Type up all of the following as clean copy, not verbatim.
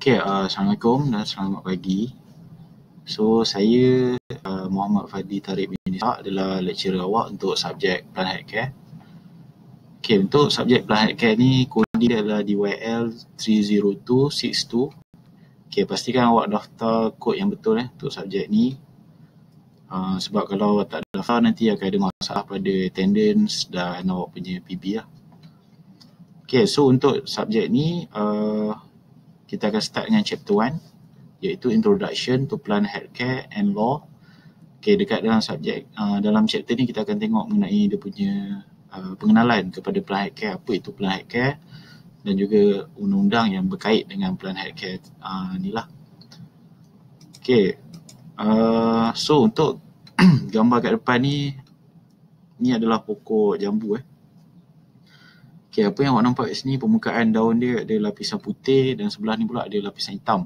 Assalamualaikum dan selamat pagi. So, saya Muhammad Fadli Tariq bin Ishaq adalah lecturer awak untuk subjek Plant Healthcare. Untuk subjek Plant Healthcare ni, kodi dia adalah DYL 30262. Pastikan awak daftar kod yang betul untuk subjek ni. Sebab kalau awak tak daftar, nanti akan ada masalah pada attendance dan awak punya PB lah. So untuk subjek ni, kita akan start dengan chapter 1, iaitu Introduction to Plant Healthcare and Law. Dekat dalam subjek, dalam chapter ni kita akan tengok mengenai dia punya pengenalan kepada Plant Healthcare, apa itu Plant Healthcare, dan juga undang-undang yang berkait dengan Plant Healthcare ni lah. So untuk gambar kat depan ni adalah pokok jambu. Apa yang awak nampak kat sini, permukaan daun dia ada lapisan putih dan sebelah ni pula ada lapisan hitam.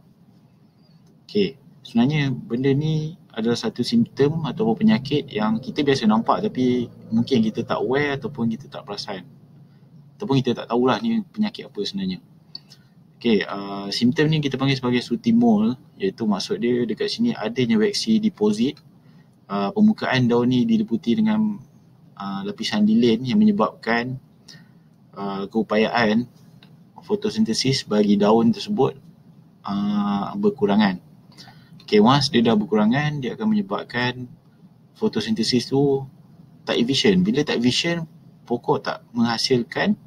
Sebenarnya benda ni adalah satu simptom ataupun penyakit yang kita biasa nampak tapi mungkin kita tak aware ataupun kita tak perasan. Ataupun kita tak tahulah ni penyakit apa sebenarnya. Simptom ni kita panggil sebagai sooty mole, iaitu maksud dia dekat sini adanya waxy deposit. Permukaan daun ni diliputi dengan lapisan lilin yang menyebabkan keupayaan fotosintesis bagi daun tersebut berkurangan. Once dia dah berkurangan, dia akan menyebabkan fotosintesis tu tak efisien. Bila tak efisien, pokok tak menghasilkan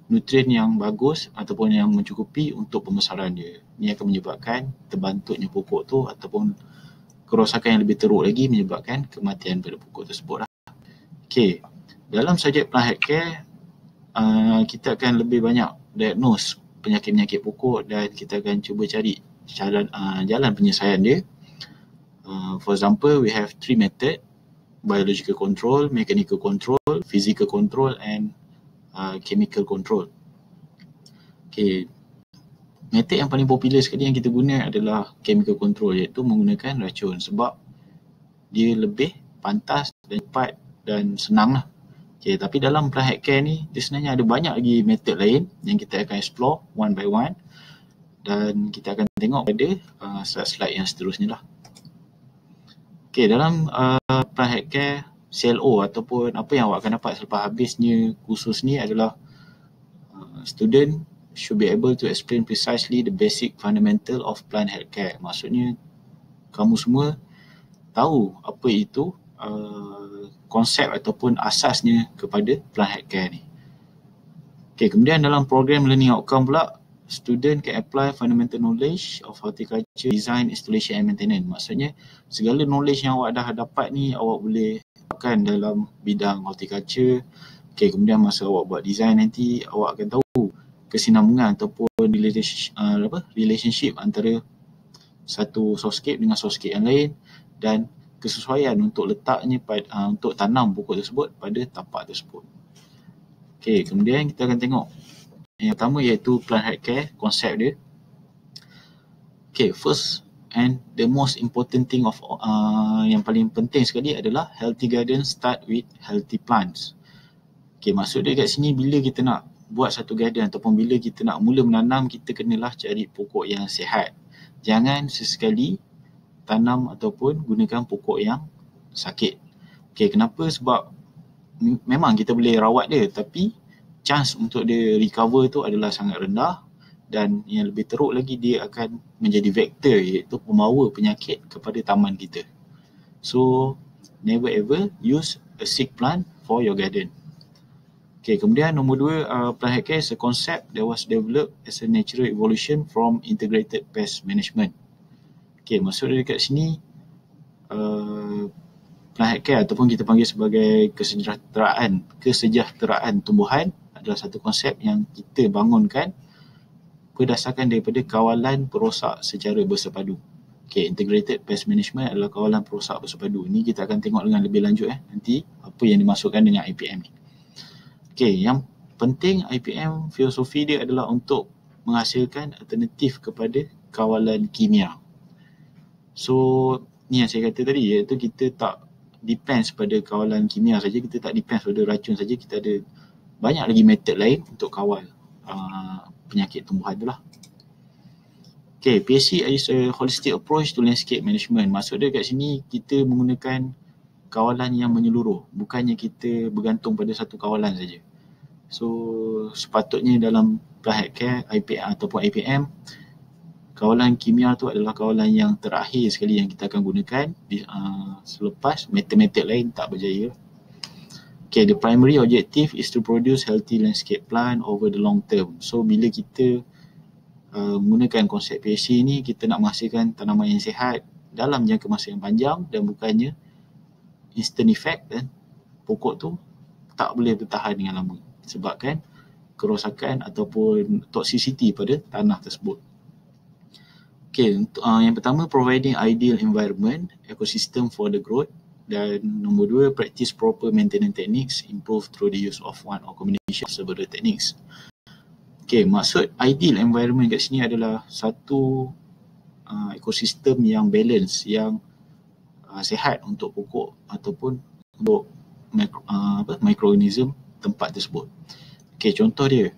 nutrien yang bagus ataupun yang mencukupi untuk pembesaran dia. Ini akan menyebabkan terbantuknya pokok tu ataupun kerosakan yang lebih teruk lagi, menyebabkan kematian pada pokok tersebut lah. Dalam subjek Plant Healthcare, kita akan lebih banyak diagnose penyakit-penyakit pokok dan kita akan cuba cari jalan penyelesaian dia. For example, we have 3 method: biological control, mechanical control, physical control and chemical control. Method yang paling popular sekali yang kita guna adalah chemical control, iaitu menggunakan racun, sebab dia lebih pantas dan cepat dan senang lah. Tapi dalam Plant Healthcare ni, dia sebenarnya ada banyak lagi method lain yang kita akan explore one by one, dan kita akan tengok pada slide-slide yang seterusnya lah. Dalam Plant Healthcare, CLO ataupun apa yang awak akan dapat selepas habisnya kursus ni adalah student should be able to explain precisely the basic fundamental of Plant Healthcare. Maksudnya, kamu semua tahu apa itu konsep ataupun asasnya kepada Plant Healthcare ni. Kemudian dalam program learning outcome pula, student can apply fundamental knowledge of horticulture design, installation and maintenance. Maksudnya segala knowledge yang awak dah dapat ni awak boleh gunakan dalam bidang horticulture. Kemudian masa awak buat design nanti, awak akan tahu kesinambungan ataupun relationship antara satu softscape dengan softscape yang lain dan kesesuaian untuk letaknya untuk tanam pokok tersebut pada tapak tersebut. Kemudian kita akan tengok yang pertama, iaitu Plant Healthcare, konsep dia. First and the most important thing of yang paling penting sekali adalah healthy garden start with healthy plants. Maksud dia kat sini, bila kita nak buat satu garden ataupun bila kita nak mula menanam, kita kenalah cari pokok yang sihat. Jangan sesekali tanam ataupun gunakan pokok yang sakit. Kenapa? Sebab memang kita boleh rawat dia, tapi chance untuk dia recover tu adalah sangat rendah, dan yang lebih teruk lagi, dia akan menjadi vektor, iaitu pembawa penyakit kepada taman kita. So, never ever use a sick plant for your garden. Kemudian nombor 2, Plant Healthcare is a concept that was developed as a natural evolution from integrated pest management. Maksud dia dekat sini, Plant Healthcare ataupun kita panggil sebagai kesejahteraan tumbuhan adalah satu konsep yang kita bangunkan berdasarkan daripada kawalan perosak secara bersepadu. Integrated pest management adalah kawalan perosak bersepadu. Ini kita akan tengok dengan lebih lanjut nanti apa yang dimasukkan dengan IPM ni. Yang penting IPM filosofi dia adalah untuk menghasilkan alternatif kepada kawalan kimia. So, ni yang saya kata tadi, iaitu kita tak depends pada kawalan kimia saja, kita tak depends pada racun saja, kita ada banyak lagi metod lain untuk kawal penyakit tumbuhan tu lah. Okay, PSC is a holistic approach to landscape management. Maksud dia kat sini kita menggunakan kawalan yang menyeluruh, bukannya kita bergantung pada satu kawalan saja. So sepatutnya dalam plant healthcare, IPM ataupun IPM, kawalan kimia tu adalah kawalan yang terakhir sekali yang kita akan gunakan selepas metode-metode lain tak berjaya. Okay, the primary objective is to produce healthy landscape plant over the long term. So bila kita menggunakan konsep PSC ni, kita nak menghasilkan tanaman yang sihat dalam jangka masa yang panjang dan bukannya instant effect, dan pokok tu tak boleh bertahan dengan lama sebabkan kerosakan ataupun toxicity pada tanah tersebut. Okay, yang pertama, providing ideal environment, ecosystem for the growth. Dan nombor dua, practice proper maintenance techniques, improve through the use of one or combination of several techniques. Okay, maksud ideal environment kat sini adalah satu ekosistem yang balance, yang sihat untuk pokok ataupun untuk mikroorganism tempat tersebut. Okay, contoh dia,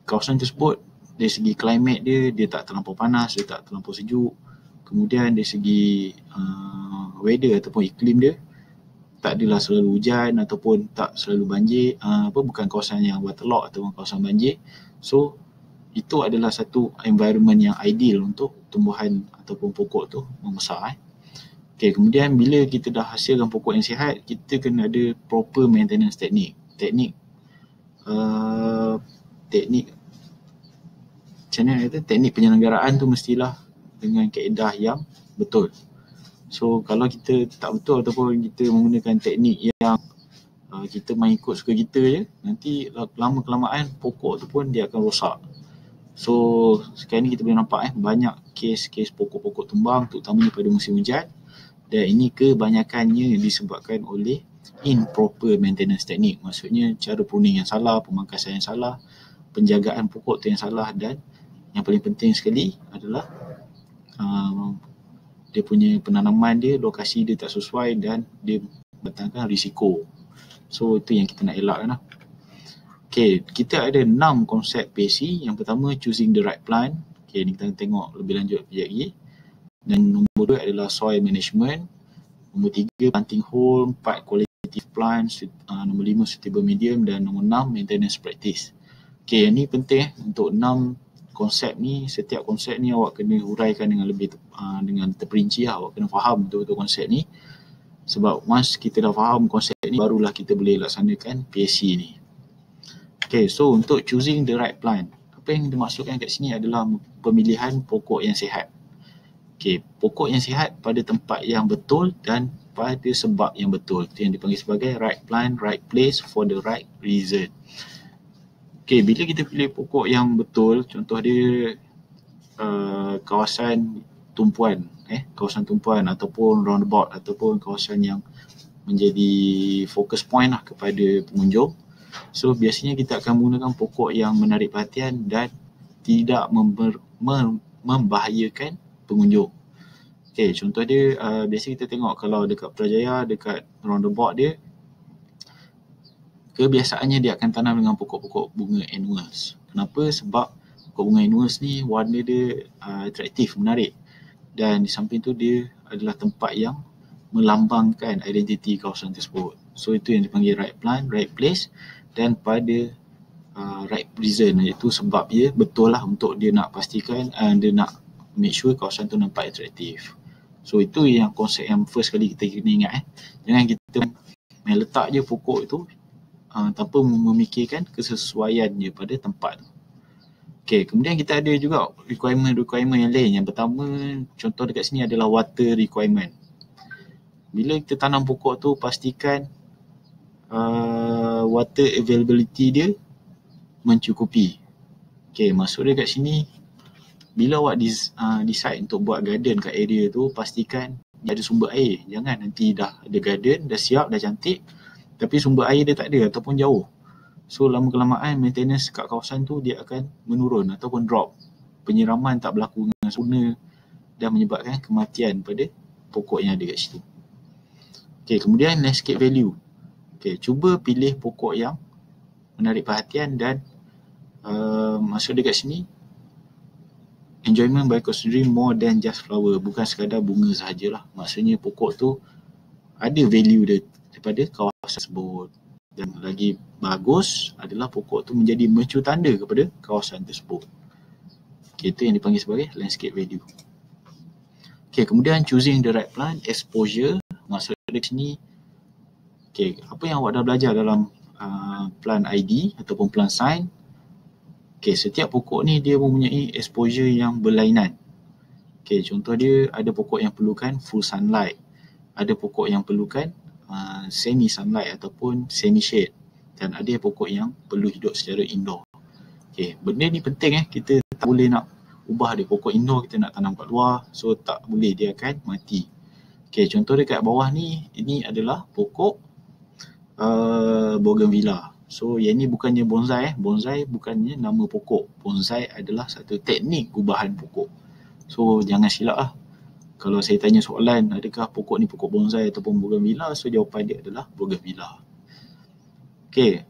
kawasan tersebut dari segi climate dia tak terlampau panas, dia tak terlampau sejuk. Kemudian dari segi weather ataupun iklim dia tak adalah selalu hujan ataupun tak selalu banjir, bukan kawasan yang waterlogged ataupun kawasan banjir. So itu adalah satu environment yang ideal untuk tumbuhan ataupun pokok tu membesar. Okay, kemudian bila kita dah hasilkan pokok yang sihat, kita kena ada proper maintenance teknik macam mana kata, teknik penyelenggaraan tu mestilah dengan kaedah yang betul. So kalau kita tak betul ataupun kita menggunakan teknik yang kita main ikut suka kita je, nanti lama kelamaan pokok tu pun dia akan rosak. So sekarang ni kita boleh nampak banyak kes-kes pokok-pokok tumbang, terutamanya pada musim hujan, dan ini kebanyakannya disebabkan oleh improper maintenance teknik. Maksudnya cara pruning yang salah, pemangkasan yang salah, penjagaan pokok tu yang salah, dan yang paling penting sekali adalah dia punya penanaman dia, lokasi dia tak sesuai dan dia mendatangkan risiko. So itu yang kita nak elakkan lah. Okay, kita ada 6 konsep PSC. Yang pertama, choosing the right plant. Okay, ni kita tengok lebih lanjut kejap lagi. Dan nombor 2 adalah soil management. Nombor 3, planting hole. 4, qualitative plants. Nombor 5, suitable medium. Dan nombor 6, maintenance practice. Okay, yang ni penting untuk 6 konsep ni. Setiap konsep ni awak kena huraikan dengan lebih dengan terperinci lah. Awak kena faham betul-betul konsep ni. Sebab once kita dah faham konsep ni, barulah kita boleh laksanakan PSC ni. Okay, so untuk choosing the right plant, apa yang dimaksudkan kat sini adalah pemilihan pokok yang sihat. Okay, pokok yang sihat pada tempat yang betul dan pada sebab yang betul. Itu yang dipanggil sebagai right plant, right place for the right reason. Okay, bila kita pilih pokok yang betul, contoh dia kawasan tumpuan, ataupun roundabout ataupun kawasan yang menjadi focus point lah kepada pengunjung. So biasanya kita akan menggunakan pokok yang menarik perhatian dan tidak membahayakan pengunjung. Okay, contoh dia biasa kita tengok kalau dekat Putrajaya, dekat roundabout dia, kebiasaannya dia akan tanam dengan pokok-pokok bunga annuals. Kenapa? Sebab pokok bunga annuals ni warna dia atraktif, menarik, dan di samping tu dia adalah tempat yang melambangkan identiti kawasan tersebut. So itu yang dipanggil right plant, right place, dan pada right reason, iaitu sebab dia betul lah untuk dia nak pastikan, dia nak make sure kawasan tu nampak atraktif. So itu yang konsep yang first kali kita kena ingat. Jangan kita main letak je pokok itu tanpa memikirkan kesesuaian dia pada tempat tu. Okay, kemudian kita ada juga requirement yang lain. Yang pertama, contoh dekat sini adalah water requirement. Bila kita tanam pokok tu, pastikan water availability dia mencukupi. Okay, maksud dia kat sini, bila awak decide untuk buat garden kat area tu, pastikan dia ada sumber air. Jangan nanti dah ada garden, dah siap, dah cantik, tapi sumber air dia tak ada ataupun jauh. So lama kelamaan maintenance kat kawasan tu dia akan menurun ataupun drop. Penyiraman tak berlaku dengan sempurna dan menyebabkan kematian pada pokok yang ada kat situ. Okay, kemudian landscape value. Okay, cuba pilih pokok yang menarik perhatian dan maksud dekat sini, enjoyment by considering more than just flower, bukan sekadar bunga sahajalah. Maksudnya pokok tu ada value dia daripada kawasan tersebut. Dan lagi bagus adalah pokok tu menjadi mercu tanda kepada kawasan tersebut. Okay, itu yang dipanggil sebagai landscape value. Okay, kemudian choosing the right plant, exposure. Maksud dari sini, okay, apa yang awak dah belajar dalam plant ID ataupun plant sign. Okay, setiap pokok ni dia mempunyai exposure yang berlainan. Okay, contoh dia ada pokok yang perlukan full sunlight, ada pokok yang perlukan semi sunlight ataupun semi shade, dan ada pokok yang perlu hidup secara indoor. Okay, benda ni penting kita tak boleh nak ubah dia. Pokok indoor kita nak tanam kat luar, so tak boleh, dia akan mati. Okay, contoh dia kat bawah ni, ini adalah pokok bougainvillea. So yang ni bukannya bonsai, bonsai bukannya nama pokok. Bonsai adalah satu teknik gubahan pokok. So jangan silap lah. Kalau saya tanya soalan, adakah pokok ni pokok bonsai ataupun bougainvillea, so jawapan dia adalah bougainvillea. Okay,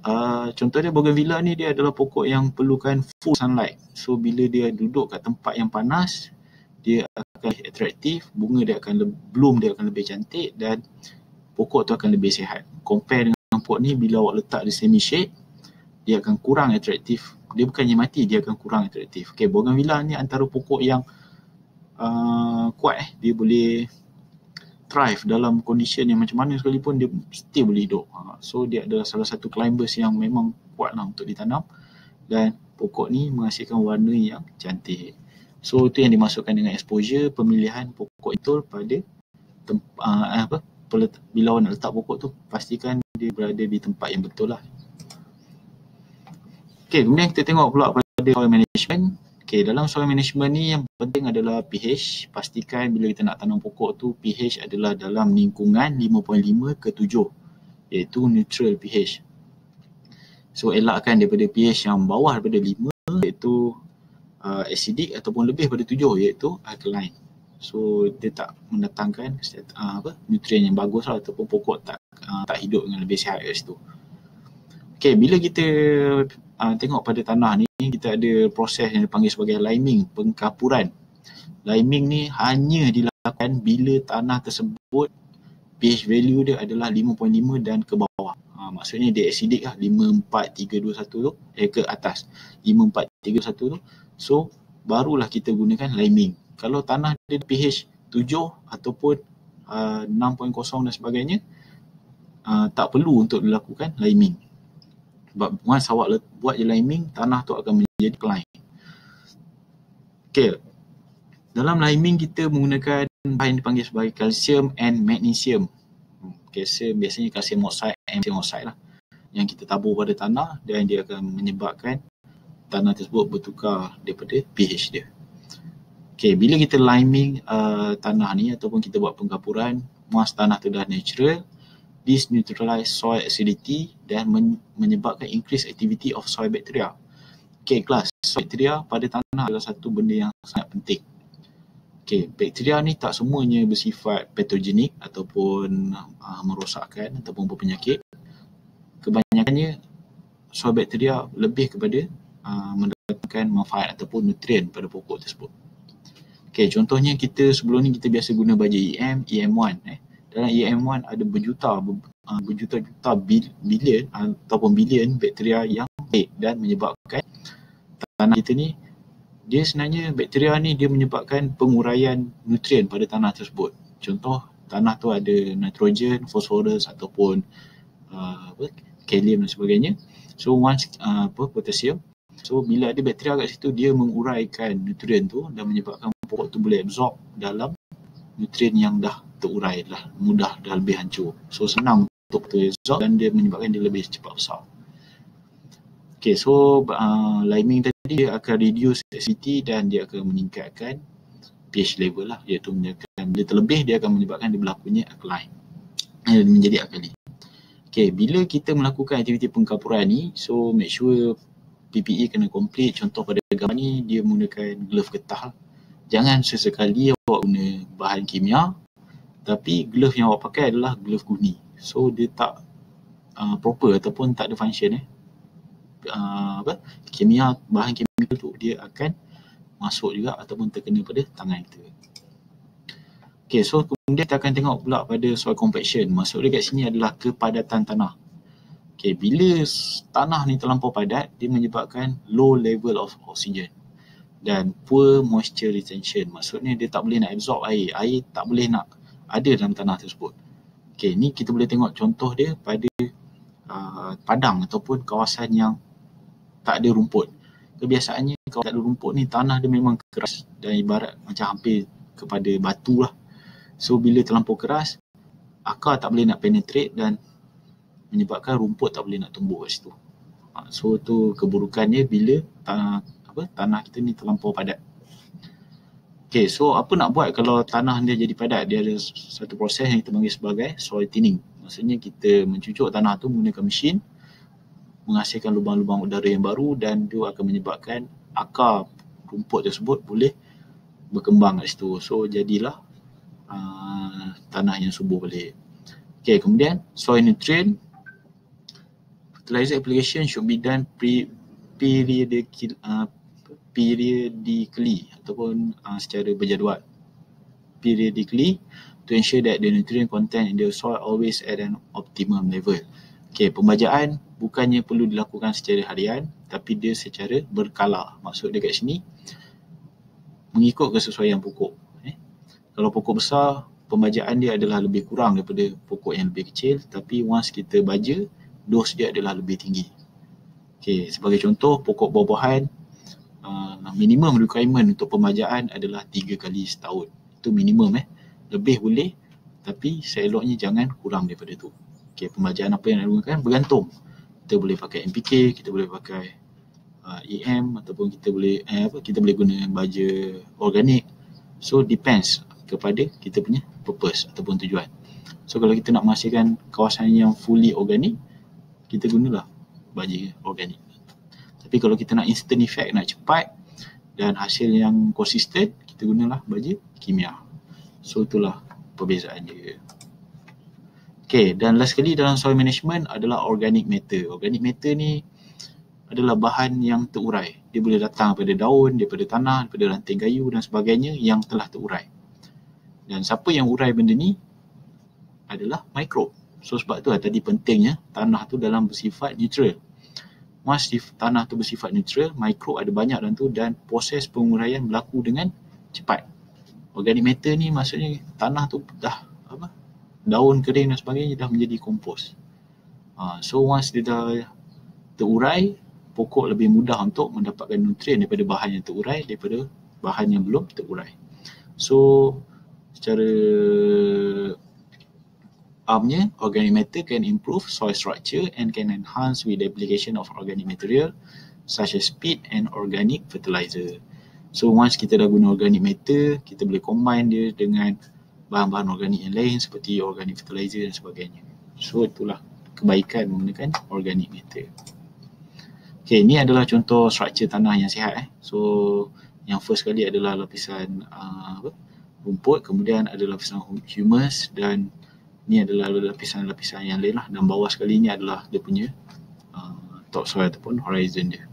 contoh dia bougainvillea ni dia adalah pokok yang perlukan full sunlight. So bila dia duduk kat tempat yang panas, dia akan atraktif, bunga dia akan bloom dia akan lebih cantik, dan pokok tu akan lebih sihat. Compare dengan pokok ni, bila awak letak di semi shade, dia akan kurang atraktif. Dia bukannya mati, dia akan kurang atraktif. Okay, bougainvillea ni antara pokok yang kuat. Dia boleh thrive dalam condition yang macam mana sekalipun, dia still boleh hidup. So dia adalah salah satu climbers yang memang kuat lah untuk ditanam, dan pokok ni menghasilkan warna yang cantik. So itu yang dimasukkan dengan exposure, pemilihan pokok itu pada bila awak nak letak pokok tu, pastikan dia berada di tempat yang betul lah. Okay, kemudian kita tengok pula pada soil management. Okay, dalam soil management ni yang penting adalah pH. Pastikan bila kita nak tanam pokok tu, pH adalah dalam lingkungan 5.5 ke 7, iaitu neutral pH. So elakkan daripada pH yang bawah daripada 5, iaitu acidic, ataupun lebih daripada 7, iaitu alkaline. So dia tak mendatangkan nutrien yang bagus lah, ataupun pokok tak hidup dengan lebih sihat kat situ. Okay, bila kita tengok pada tanah ni, kita ada proses yang dipanggil sebagai liming, pengkapuran. Liming ni hanya dilakukan bila tanah tersebut pH value dia adalah 5.5 dan ke bawah. Maksudnya dia acidic lah, 5,4,3,2,1 tu, ke atas 5,4,3,2,1 tu. So barulah kita gunakan liming. Kalau tanah dia pH 7 ataupun 6.0 dan sebagainya, tak perlu untuk dilakukan liming. Sebab once awak buat je liming, tanah tu akan menjadi alkaline. Okay, dalam liming kita menggunakan bahan yang dipanggil sebagai kalsium and magnesium. Kalsium biasanya kalsium oxide, magnesium oxide lah, yang kita tabur pada tanah, dan dia akan menyebabkan tanah tersebut bertukar daripada pH dia. Okay, bila kita liming tanah ni ataupun kita buat pengkapuran, once tanah tu dah natural, this neutralize soil acidity dan menyebabkan increase activity of soil bacteria. Okay, kelas soil bacteria pada tanah adalah satu benda yang sangat penting. Okay, bakteria ni tak semuanya bersifat patogenik ataupun merosakkan ataupun berpenyakit. Kebanyakannya soil bacteria lebih kepada mendatangkan manfaat ataupun nutrien pada pokok tersebut. Okay, contohnya kita sebelum ni kita biasa guna baja EM1. Dalam EM1 ada berjuta-juta bilion ataupun bilion bakteria yang baik dan menyebabkan tanah kita ni, dia sebenarnya bakteria ni dia menyebabkan penguraian nutrien pada tanah tersebut. Contoh, tanah tu ada nitrogen, fosforus ataupun kalium dan sebagainya. So once potassium. So bila ada bakteria kat situ, dia menguraikan nutrien tu dan menyebabkan pokok tu boleh absorb dalam nutrien yang dah terurai lah, mudah dah lebih hancur. So senang untuk absorb dan dia menyebabkan dia lebih cepat besar. Okay, so liming tadi dia akan reduce acidity dan dia akan meningkatkan pH level lah, iaitu menyebabkan bila terlebih dia akan menyebabkan dia berlakunya alkaline, menjadi alkali. Okay, bila kita melakukan aktiviti pengkapuran ni, so make sure PPE kena complete. Contoh pada gambar ni dia menggunakan glove getah. Jangan sesekali awak guna bahan kimia, tapi glove yang awak pakai adalah glove guni. So dia tak proper ataupun tak ada function. Kimia, bahan kimia tu dia akan masuk juga ataupun terkena pada tangan kita. Okay, so kemudian kita akan tengok pula pada soil compaction. Maksud dia kat sini adalah kepadatan tanah. Okay, bila tanah ni terlampau padat, dia menyebabkan low level of oxygen dan poor moisture retention. Maksudnya dia tak boleh nak absorb air. Air tak boleh nak ada dalam tanah tersebut. Okay, ni kita boleh tengok contoh dia pada padang ataupun kawasan yang tak ada rumput. Kebiasaannya kalau tak ada rumput ni, tanah dia memang keras dan ibarat macam hampir kepada batu lah. So bila terlampau keras, akar tak boleh nak penetrate dan menyebabkan rumput tak boleh nak tumbuh kat situ. So tu keburukannya bila tanah kita ni terlampau padat. Okay, so apa nak buat kalau tanah dia jadi padat? Dia ada satu proses yang kita panggil sebagai soil thinning. Maksudnya kita mencucuk tanah tu menggunakan mesin, menghasilkan lubang-lubang udara yang baru dan dia akan menyebabkan akar rumput tersebut boleh berkembang kat situ. So jadilah tanah yang subur balik. Okay, kemudian soil nutrient fertilizer application should be done periodically ataupun secara berjadual. Periodically to ensure that the nutrient content in the soil always at an optimum level. Okay, pembajaan bukannya perlu dilakukan secara harian, tapi dia secara berkala. Maksud dia kat sini mengikut kesesuaian pokok. Kalau pokok besar, pembajaan dia adalah lebih kurang daripada pokok yang lebih kecil, tapi once kita baja, dos dia adalah lebih tinggi. Okay, sebagai contoh, pokok buah-buahan, minimum requirement untuk pembajaan adalah 3 kali setahun. Itu minimum. Lebih boleh, tapi seeloknya jangan kurang daripada tu. Okay, pembajaan apa yang nak digunakan bergantung. Kita boleh pakai NPK, kita boleh pakai EM ataupun kita boleh guna baja organik. So depends kepada kita punya purpose ataupun tujuan. So kalau kita nak menghasilkan kawasan yang fully organik, kita gunalah baja organik. Tapi kalau kita nak instant effect, nak cepat dan hasil yang konsisten, kita gunalah baja kimia. So itulah perbezaan dia. Okay, dan last sekali dalam soil management adalah organic matter. Organic matter ni adalah bahan yang terurai. Dia boleh datang daripada daun, daripada tanah, daripada ranting kayu dan sebagainya yang telah terurai. Dan siapa yang urai benda ni adalah mikrob. So sebab tu tadi pentingnya tanah tu dalam bersifat neutral. Once tanah tu bersifat neutral, mikrob ada banyak dalam tu dan proses penguraian berlaku dengan cepat. Organic matter ni maksudnya tanah tu dah daun kering dan sebagainya dah menjadi kompos. So once dia dah terurai, pokok lebih mudah untuk mendapatkan nutrien daripada bahan yang terurai daripada bahan yang belum terurai. So secara amnya, organic matter can improve soil structure and can enhance with the application of organic material such as peat and organic fertilizer. So once kita dah guna organic matter, kita boleh combine dia dengan bahan-bahan organik yang lain seperti organic fertilizer dan sebagainya. So itulah kebaikan menggunakan organic matter. Okay, ni adalah contoh struktur tanah yang sihat. So yang first kali adalah lapisan rumput, kemudian ada lapisan humus dan ni adalah lapisan-lapisan yang lain lah. Dan bawah sekali ni adalah dia punya topsoil ataupun horizon dia.